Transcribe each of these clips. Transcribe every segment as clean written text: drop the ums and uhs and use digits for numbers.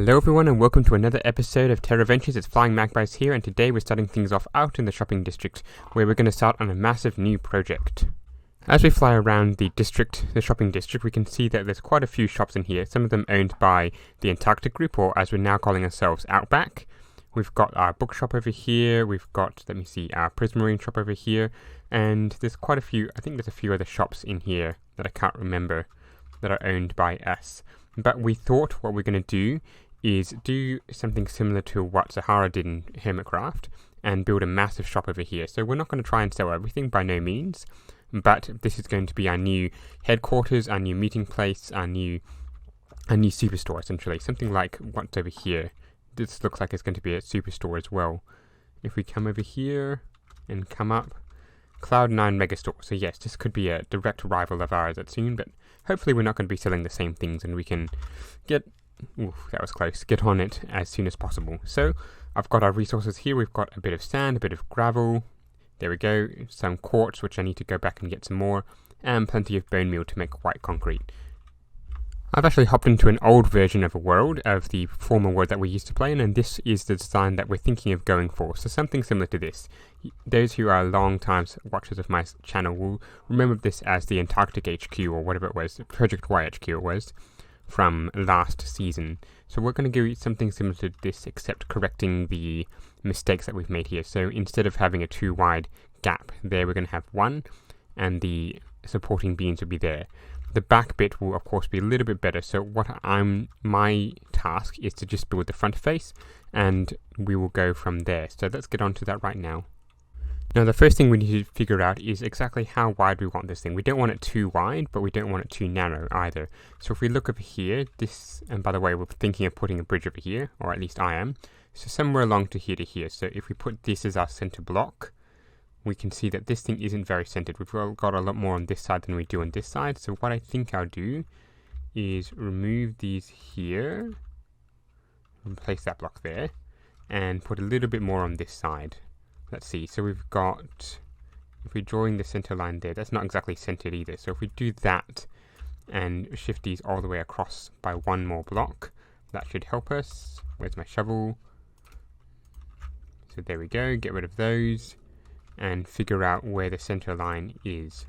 Hello everyone and welcome to another episode of TerraVentures. It's Flying Magpies here, and today we're starting things off out in the shopping district where we're going to start on a massive new project. As we fly around the shopping district, we can see that there's quite a few shops in here, some of them owned by the Antarctic group, or as we're now calling ourselves, Outback. We've got our bookshop over here, we've got, our Prismarine shop over here, and there's quite a few, I think there's a few other shops in here that I can't remember that are owned by us. But we thought what we're going to do is do something similar to what Sahara did in Hermitcraft and build a massive shop over here. So we're not going to try and sell everything by no means, but this is going to be our new headquarters, our new meeting place, our new superstore essentially. Something like what's over here. This looks like it's going to be a superstore as well. If we come over here and come up, Cloud9 Megastore. So yes, this could be a direct rival of ours at soon, but hopefully we're not going to be selling the same things and we can get on it as soon as possible. So I've got our resources here. We've got a bit of sand, a bit of gravel. There we go. Some quartz, which I need to go back and get some more, and plenty of bone meal to make white concrete. I've actually hopped into an old version of a world, of the former world that we used to play in, and this is the design that we're thinking of going for. So something similar to this. Those who are long time watchers of my channel will remember this as the Antarctic HQ, or whatever it was, Project Y HQ it was, from last season. So we're going to do something similar to this, except correcting the mistakes that we've made here. So instead of having a too wide gap there, we're going to have one, and the supporting beams will be there. The back bit will of course be a little bit better, so my task is to just build the front face and we will go from there. So let's get on to that right now. Now the first thing we need to figure out is exactly how wide we want this thing. We don't want it too wide, but we don't want it too narrow either. So if we look over here, and by the way, we're thinking of putting a bridge over here, or at least I am. So somewhere along to here. So if we put this as our center block, we can see that this thing isn't very centered. We've got a lot more on this side than we do on this side. So what I think I'll do is remove these here, and place that block there, and put a little bit more on this side. Let's see, so we've got, if we're drawing the center line there, that's not exactly centered either. So if we do that and shift these all the way across by one more block, that should help us. Where's my shovel? So there we go, get rid of those and figure out where the center line is.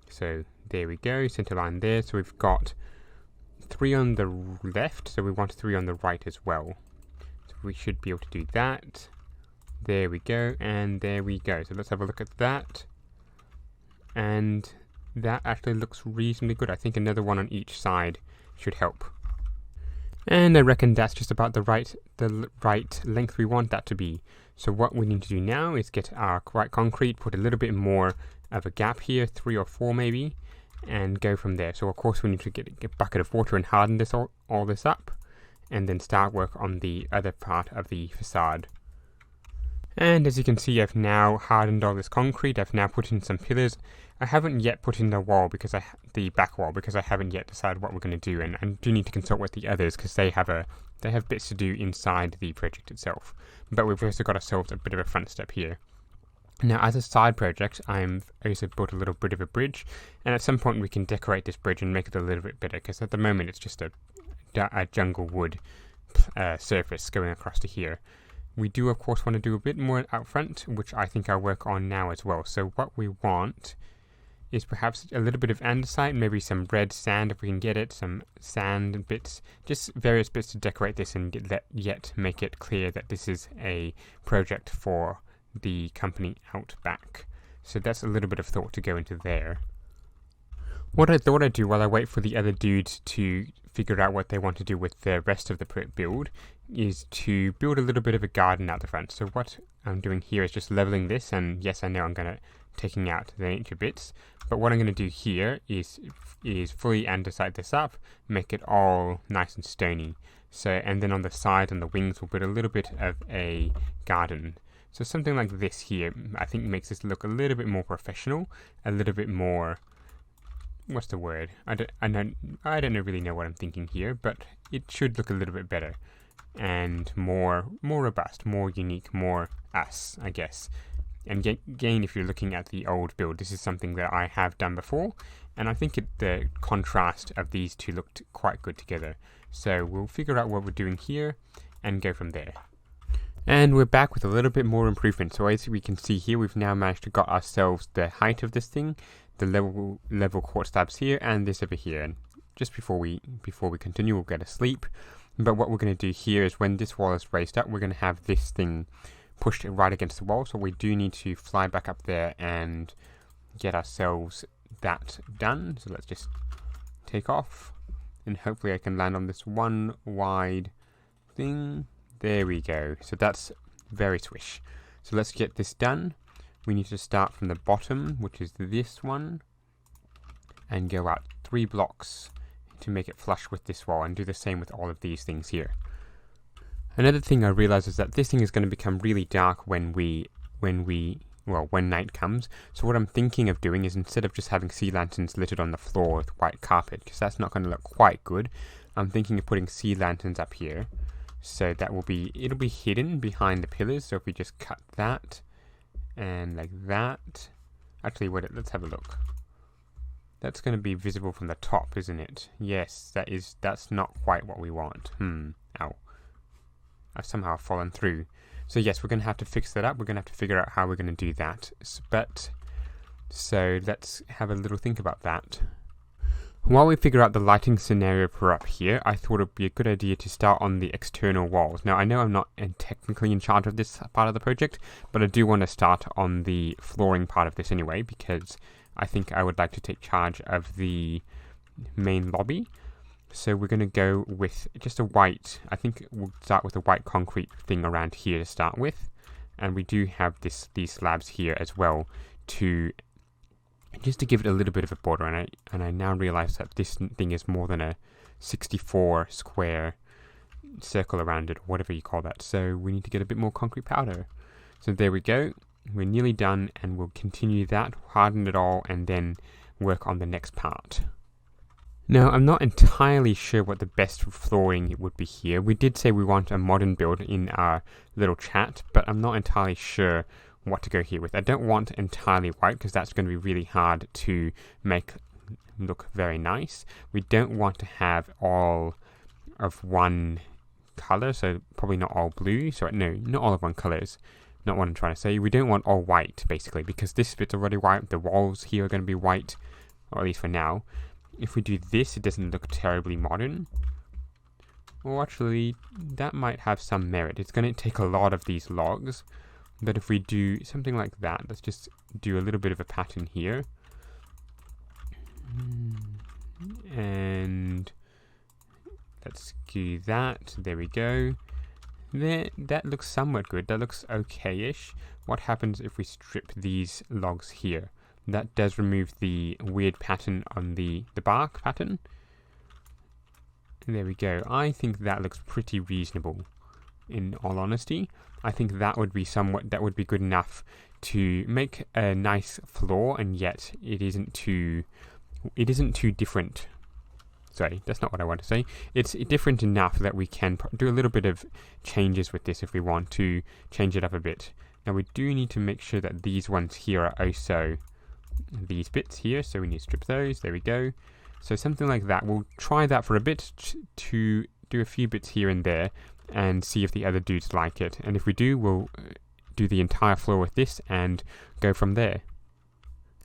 So there we go, center line there. So we've got 3 on the left, so we want 3 on the right as well. So we should be able to do that. There we go, and there we go. So let's have a look at that. And that actually looks reasonably good. I think another one on each side should help. And I reckon that's just about the right length we want that to be. So what we need to do now is get our white concrete, put a little bit more of a gap here, 3 or 4 maybe, and go from there. So of course we need to get a bucket of water and harden this all this up, and then start work on the other part of the facade. And as you can see, I've now hardened all this concrete. I've now put in some pillars. I haven't yet put in the wall, the back wall, because I haven't yet decided what we're going to do, and I do need to consult with the others because they have bits to do inside the project itself. But we've also got ourselves a bit of a front step here. Now, as a side project, I've also built a little bit of a bridge, and at some point we can decorate this bridge and make it a little bit better, because at the moment it's just a jungle wood surface going across to here. We do of course want to do a bit more out front, which I think I'll work on now as well. So what we want is perhaps a little bit of andesite, maybe some red sand if we can get it, some sand bits, just various bits to decorate this and yet make it clear that this is a project for the company Outback. So that's a little bit of thought to go into there. What I thought I'd do while I wait for the other dudes to figure out what they want to do with the rest of the build is to build a little bit of a garden out the front. So what I'm doing here is just leveling this, and yes, I know I'm going to taking out the nature bits, but what I'm going to do here is fully andesite this up, make it all nice and stony. So, and then on the side and the wings we'll put a little bit of a garden. So something like this here I think makes this look a little bit more professional, a little bit more, what's the word? I don't really know what I'm thinking here, but it should look a little bit better and more robust, more unique, more us, I guess. And again, if you're looking at the old build, this is something that I have done before, and I think the contrast of these two looked quite good together. So we'll figure out what we're doing here and go from there. And we're back with a little bit more improvement. So as we can see here, we've now managed to got ourselves the height of this thing, the level quartz slabs here, and this over here. And just before we continue, we'll get a sleep. But what we're going to do here is when this wall is raised up, we're going to have this thing pushed right against the wall. So we do need to fly back up there and get ourselves that done. So let's just take off, and hopefully I can land on this one wide thing. There we go. So that's very swish. So let's get this done. We need to start from the bottom, which is this one, and go out 3 blocks to make it flush with this wall, and do the same with all of these things here. Another thing I realized is that this thing is going to become really dark when night comes. So what I'm thinking of doing is, instead of just having sea lanterns littered on the floor with white carpet, because that's not going to look quite good, I'm thinking of putting sea lanterns up here. So that it'll be hidden behind the pillars. So if we just cut that and like that, actually let's have a look. That's going to be visible from the top, isn't it? Yes, that's not quite what we want. Ow. I've somehow fallen through. So yes, we're going to have to fix that up. We're going to have to figure out how we're going to do that. So let's have a little think about that. While we figure out the lighting scenario for up here, I thought it would be a good idea to start on the external walls. Now, I know I'm not technically in charge of this part of the project, but I do want to start on the flooring part of this anyway, because I think I would like to take charge of the main lobby. So we're going to go with just a white, I think we'll start with a white concrete thing around here to start with. And we do have these slabs here as well just to give it a little bit of a border, and I now realize that this thing is more than a 64 square circle around it, or whatever you call that. So we need to get a bit more concrete powder. So there we go. We're nearly done, and we'll continue that, harden it all, and then work on the next part. Now, I'm not entirely sure what the best flooring would be here. We did say we want a modern build in our little chat, but I'm not entirely sure what to go here with. I don't want entirely white, because that's going to be really hard to make look very nice. We don't want to have all of one color, so probably not all blue. So no, not all of one color is not what I'm trying to say. We don't want all white, basically, because this bit's already white. The walls here are going to be white, or at least for now. If we do this, it doesn't look terribly modern. Well, actually, that might have some merit. It's going to take a lot of these logs. But if we do something like that, let's just do a little bit of a pattern here. And let's do that. There we go. There, that looks somewhat good. That looks okay-ish. What happens if we strip these logs here? That does remove the weird pattern on the bark pattern. There we go. I think that looks pretty reasonable, in all honesty. I think that would be good enough to make a nice floor, and yet it isn't too different. Sorry, that's not what I want to say. It's different enough that we can do a little bit of changes with this if we want to change it up a bit. Now we do need to make sure that these ones here are also these bits here, so we need to strip those. There we go. So something like that. We'll try that for a bit to do a few bits here and there, and see if the other dudes like it. And if we do, we'll do the entire floor with this and go from there.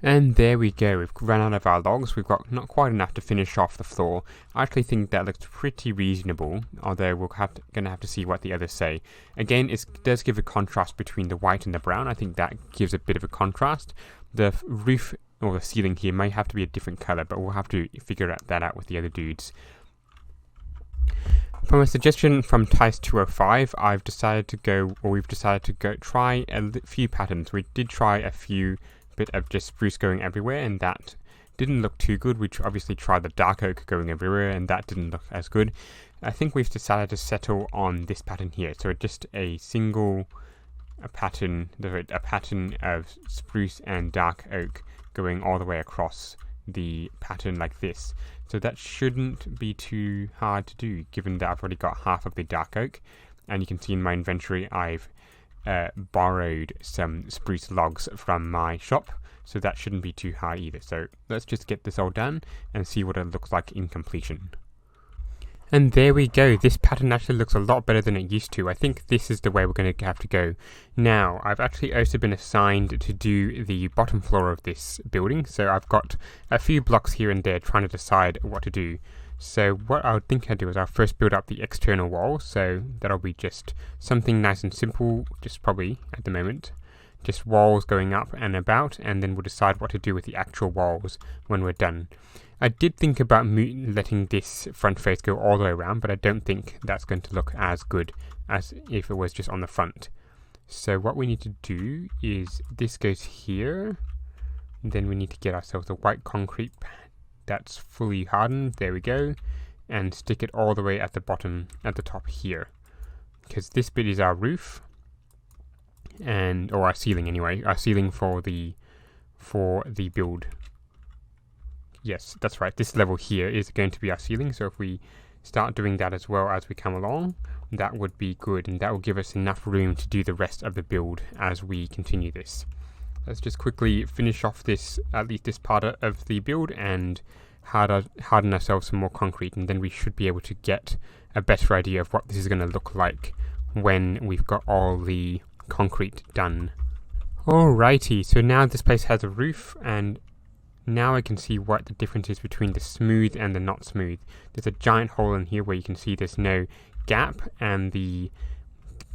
And there we go. We've run out of our logs. We've got not quite enough to finish off the floor. I actually think that looks pretty reasonable, although we're going to have to see what the others say. Again, it does give a contrast between the white and the brown. I think that gives a bit of a contrast. The roof or the ceiling here may have to be a different color, but we'll have to figure that out with the other dudes. From a suggestion from Tice205, we've decided to go try a few patterns. We did try a few bit of just spruce going everywhere, and that didn't look too good. We obviously tried the dark oak going everywhere, and that didn't look as good. I think we've decided to settle on this pattern here. So just a pattern of spruce and dark oak going all the way across the pattern like this. So that shouldn't be too hard to do, given that I've already got half of the dark oak, and you can see in my inventory I've borrowed some spruce logs from my shop, so that shouldn't be too hard either. So let's just get this all done and see what it looks like in completion. And there we go. This pattern actually looks a lot better than it used to. I think this is the way we're going to have to go. Now, I've actually also been assigned to do the bottom floor of this building. So I've got a few blocks here and there trying to decide what to do. So what I would think I'd do is I'll first build up the external wall. So that'll be just something nice and simple, just probably at the moment. Just walls going up and about, and then we'll decide what to do with the actual walls when we're done. I did think about letting this front face go all the way around, but I don't think that's going to look as good as if it was just on the front. So what we need to do is this goes here, then we need to get ourselves a white concrete that's fully hardened, there we go, and stick it all the way at the bottom, at the top here, because this bit is our roof. Or our ceiling anyway, our ceiling for the build. Yes, that's right, this level here is going to be our ceiling, so if we start doing that as well as we come along, that would be good, and that will give us enough room to do the rest of the build as we continue this. Let's just quickly finish off at least this part of the build, and harden ourselves some more concrete, and then we should be able to get a better idea of what this is going to look like when we've got all the concrete done. Alrighty, so now this place has a roof, and now I can see what the difference is between the smooth and the not smooth. There's a giant hole in here where you can see there's no gap, and the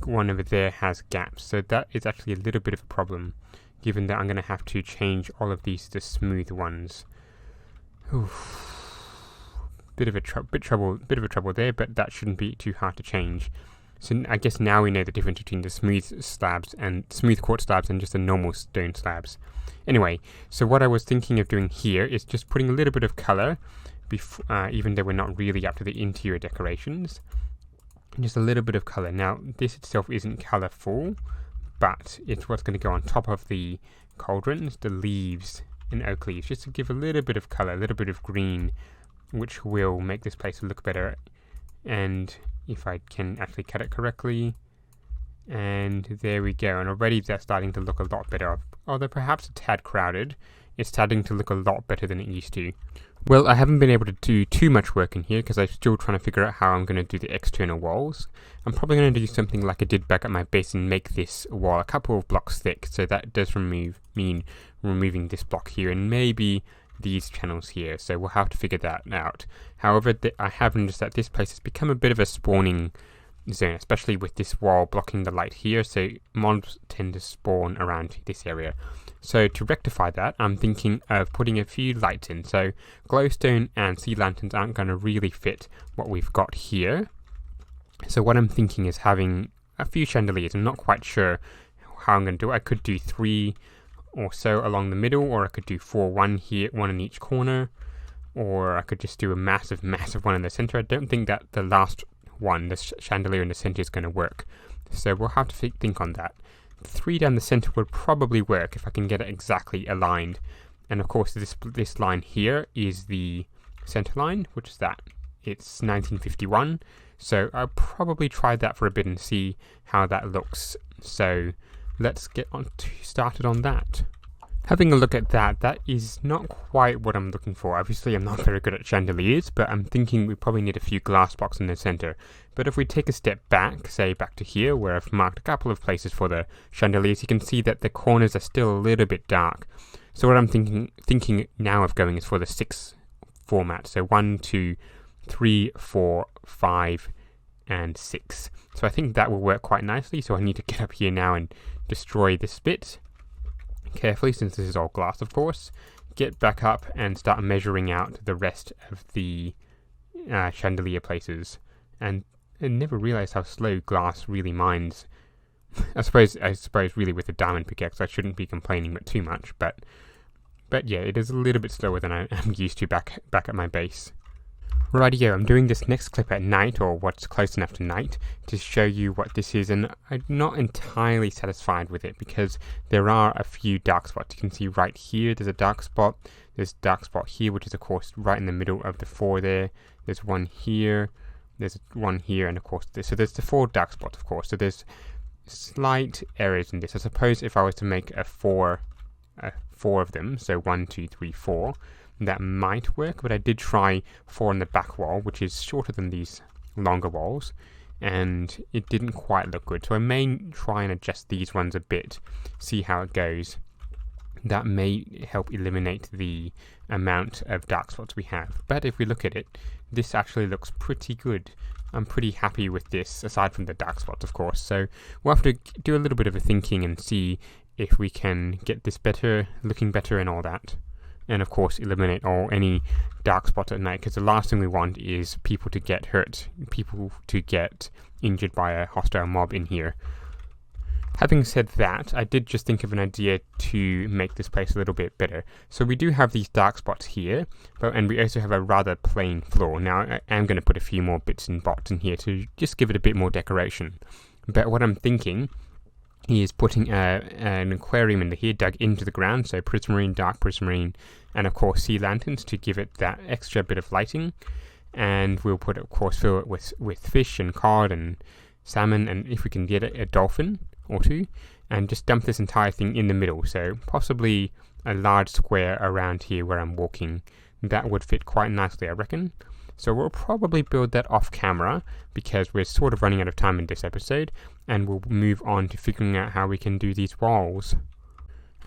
one over there has gaps, so that is actually a little bit of a problem, given that I'm going to have to change all of these to smooth ones. Bit of a trouble there, but that shouldn't be too hard to change. So I guess now we know the difference between the smooth quartz slabs and just the normal stone slabs. Anyway, so what I was thinking of doing here is just putting a little bit of color, even though we're not really up to the interior decorations. Just a little bit of color. Now, this itself isn't colorful, but it's what's going to go on top of the cauldrons, the leaves and oak leaves, just to give a little bit of color, a little bit of green, which will make this place look better. And if I can actually cut it correctly, and there we go, and already that's starting to look a lot better. Although perhaps a tad crowded, it's starting to look a lot better than it used to. Well, I haven't been able to do too much work in here because I'm still trying to figure out how I'm going to do the external walls. I'm probably going to do something like I did back at my base and make this wall a couple of blocks thick, so that does mean removing this block here and maybe these channels here, so we'll have to figure that out. However, I have noticed that this place has become a bit of a spawning zone, especially with this wall blocking the light here, so mobs tend to spawn around this area. So to rectify that, I'm thinking of putting a few lights in. So glowstone and sea lanterns aren't going to really fit what we've got here. So what I'm thinking is having a few chandeliers. I'm not quite sure how I'm going to do it. I could do 3 or so along the middle, or I could do 4, 1 here, 1 in each corner, or I could just do a massive one in the center. I don't think that the last one, the chandelier in the center, is going to work. So we'll have to think on that. 3 down the center would probably work if I can get it exactly aligned. And of course this line here is the center line, which is that. It's 1951. So I'll probably try that for a bit and see how that looks. So let's get started on that. Having a look at that, that is not quite what I'm looking for. Obviously, I'm not very good at chandeliers, but I'm thinking we probably need a few glass blocks in the center. But if we take a step back, say back to here, where I've marked a couple of places for the chandeliers, you can see that the corners are still a little bit dark. So what I'm thinking now of going is for the 6 format. So 1, 2, 3, 4, 5, and 6. So I think that will work quite nicely. So I need to get up here now and destroy this bit carefully, since this is all glass, of course. Get back up and start measuring out the rest of the chandelier places. And I never realized how slow glass really mines. I suppose really with the diamond pickaxe I shouldn't be complaining but too much, but yeah, it is a little bit slower than I am used to back at my base. Rightio, I'm doing this next clip at night, or what's close enough to night, to show you what this is, and I'm not entirely satisfied with it because there are a few dark spots. You can see right here there's a dark spot, there's a dark spot here, which is of course right in the middle of the 4 there, there's one here, there's one here, and of course so there's the 4 dark spots, of course. So there's slight errors in this. I suppose if I was to make a 4 4 of them, so 1, 2, 3, 4. That might work, but I did try 4 on the back wall, which is shorter than these longer walls, and it didn't quite look good. So I may try and adjust these ones a bit, see how it goes. That may help eliminate the amount of dark spots we have. But if we look at it, this actually looks pretty good. I'm pretty happy with this, aside from the dark spots, of course. So we'll have to do a little bit of a thinking and see if we can get this better, looking better and all that. And of course eliminate any dark spots at night, because the last thing we want is people to get hurt, people to get injured by a hostile mob in here. Having said that, I did just think of an idea to make this place a little bit better. So we do have these dark spots here, and we also have a rather plain floor. Now I am going to put a few more bits and bobs in here to just give it a bit more decoration. But what I'm thinking is putting an aquarium in here dug into the ground, so prismarine, dark prismarine, and of course sea lanterns to give it that extra bit of lighting. And we'll put, of course, fill it with fish and cod and salmon, and if we can get a dolphin or 2, and just dump this entire thing in the middle, so possibly a large square around here where I'm walking. That would fit quite nicely, I reckon. So we'll probably build that off camera, because we're sort of running out of time in this episode, and we'll move on to figuring out how we can do these walls.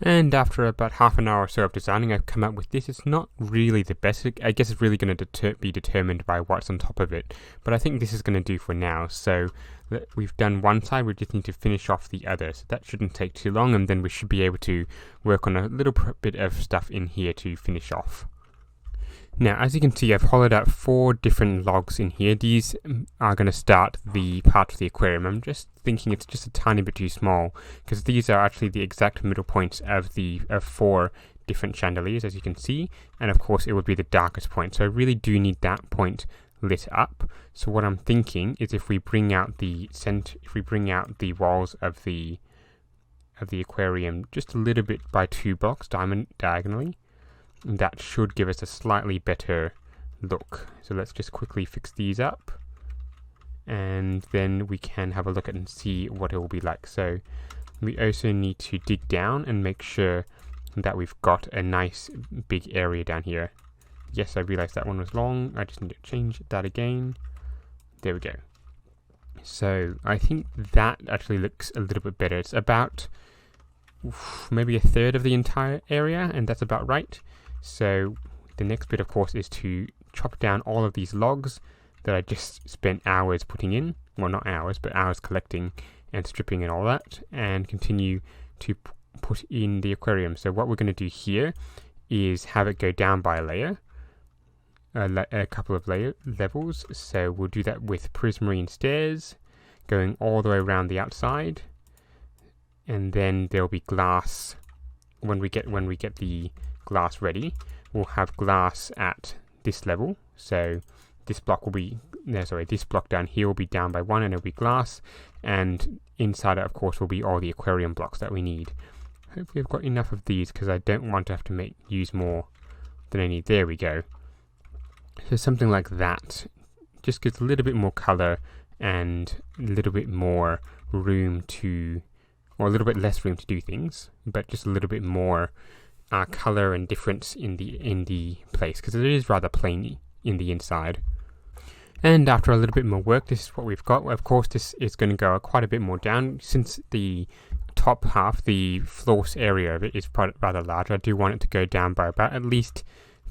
And after about half an hour or so of designing, I've come up with this. It's not really the best. I guess it's really going to be determined by what's on top of it, but I think this is going to do for now. So we've done one side, we just need to finish off the other, so that shouldn't take too long, and then we should be able to work on a little bit of stuff in here to finish off. Now, as you can see, I've hollowed out 4 different logs in here. These are going to start the part of the aquarium. I'm just thinking it's just a tiny bit too small, because these are actually the exact middle points of 4 different chandeliers, as you can see, and of course it would be the darkest point. So I really do need that point lit up. So what I'm thinking is if we bring out the walls of the aquarium just a little bit by 2 blocks diagonally, that should give us a slightly better look. So let's just quickly fix these up, and then we can have a look at and see what it will be like. So we also need to dig down and make sure that we've got a nice big area down here. Yes, I realized that one was long. I just need to change that again. There we go. So I think that actually looks a little bit better. It's about maybe a third of the entire area, and that's about right. So the next bit, of course, is to chop down all of these logs that I just spent hours putting in. Well, not hours, but hours collecting and stripping and all that, and continue to put in the aquarium. So what we're going to do here is have it go down by a layer, a couple of levels. So we'll do that with prismarine stairs going all the way around the outside, and then there'll be glass when we get the glass ready. We'll have glass at this level, so this block will be this block down here will be down by 1, and it'll be glass, and inside it, of course, will be all the aquarium blocks that we need. Hopefully I've got enough of these, because I don't want to have to use more than I need. There we go. So something like that just gives a little bit more color and a little bit more room to, or a little bit less room to do things, but just a little bit more color and difference in the place, because it is rather plain in the inside. And after a little bit more work, this is what we've got. Of course, this is going to go quite a bit more down, since the top half, the floor area of it, is rather large. I do want it to go down by about at least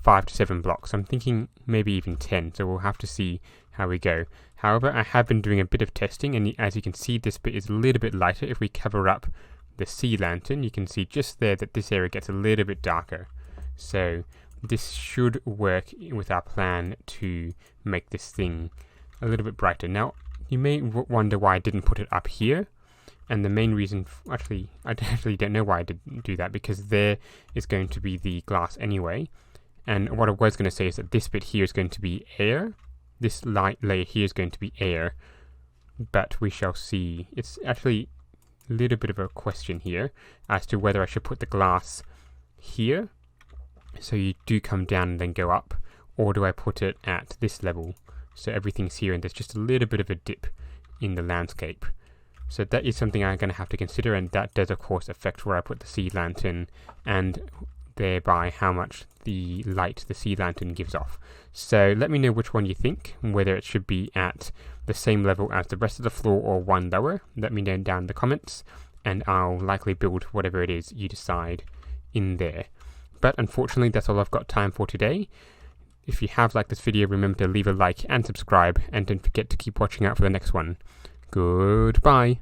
5 to 7 blocks. I'm thinking maybe even 10, so we'll have to see how we go. However, I have been doing a bit of testing, and as you can see, this bit is a little bit lighter. If we cover up the sea lantern, you can see just there that this area gets a little bit darker. So this should work with our plan to make this thing a little bit brighter. Now, you may wonder why I didn't put it up here, and the main reason, I actually don't know why I didn't do that, because there is going to be the glass anyway, and what I was going to say is that this bit here is going to be air. This light layer here is going to be air, but we shall see. It's actually a little bit of a question here as to whether I should put the glass here, so you do come down and then go up, or do I put it at this level so everything's here and there's just a little bit of a dip in the landscape. So that is something I'm going to have to consider, and that does of course affect where I put the sea lantern, and thereby how much the light the sea lantern gives off. So let me know which one you think, whether it should be at the same level as the rest of the floor or one lower. Let me know down in the comments, and I'll likely build whatever it is you decide in there. But unfortunately, that's all I've got time for today. If you have liked this video, remember to leave a like and subscribe, and don't forget to keep watching out for the next one. Goodbye.